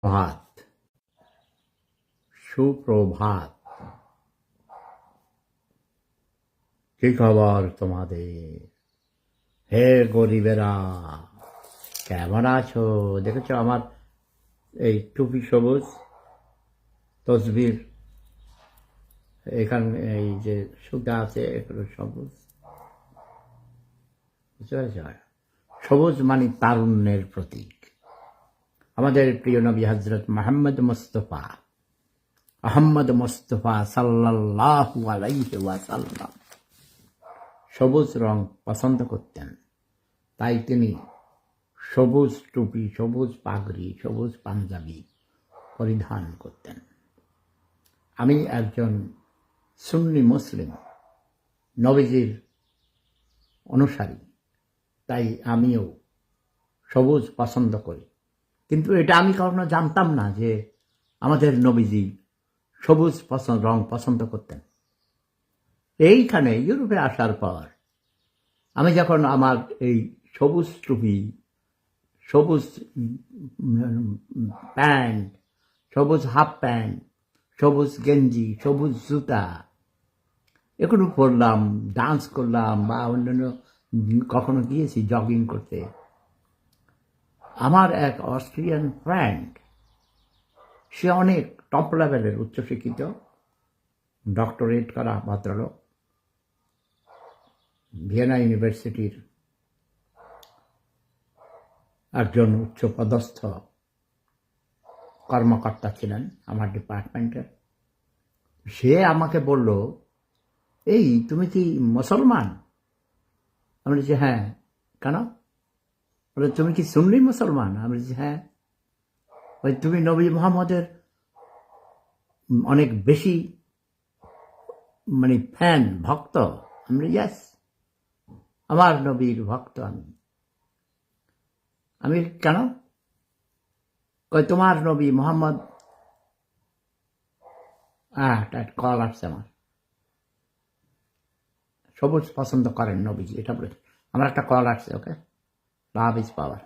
প্রভাত, সুপ্রভাত। কি খবর তোমাদের? হে গরিবেরা, কেমন আছো? দেখেছো আমার এই টুপি সবুজ, তসবির এখানে এই যে সুতা আছে এগুলো সবুজ, বুঝতে পেরেছ? সবুজ মানে তারুণ্যের প্রতীক। আমাদের প্রিয় নবী হযরত মুহাম্মদ মুস্তাফা আহমদ মুস্তাফা সাল্লাল্লাহু আলাইহি ওয়াসাল্লাম সবুজ রং পছন্দ করতেন। তাই তিনি সবুজ টুপি, সবুজ পাগড়ি, সবুজ পাঞ্জাবি পরিধান করতেন। আমি একজন সুন্নি মুসলিম, নবীজির অনুসারী, তাই আমিও সবুজ পছন্দ করি। কিন্তু এটা আমি কখনো জানতাম না যে আমাদের নবীজি সবুজ রং পছন্দ করতেন। এইখানে ইউরোপে আসার পর আমি যখন আমার এই সবুজ টুপি, সবুজ প্যান্ট, সবুজ হাফ প্যান্ট, সবুজ গেঞ্জি, সবুজ জুতা এগুলো পরলাম, ডান্স করলাম বা অন্যান্য কখনো গিয়েছি জগিং করতে, আমার এক অস্ট্রিয়ান ফ্রেন্ড, সে অনেক টপ লেভেলের উচ্চশিক্ষিত, ডক্টরেট করা ভদ্রলোক, ভিয়েনা ইউনিভার্সিটির একজন উচ্চপদস্থ কর্মকর্তা ছিলেন আমার ডিপার্টমেন্টের। সে আমাকে বলল, এই তুমি কি মুসলমান? আমি বলছি হ্যাঁ। কেন? বলে তুমি কি সুন্নি মুসলমান? আমি বলছি হ্যাঁ। ওই তুমি নবী মুহাম্মদের অনেক বেশি মানে ফ্যান, ভক্ত? আমি ইয়েস, আমার নবীর ভক্ত আমি। কেন? কই তোমার নবী মুহাম্মদ, কল আসছে আমার, সবুজ পছন্দ করেন নবীজি, এটা বলে আমার একটা কল আসছে। ওকে, লাভ ইজ পাওয়ার।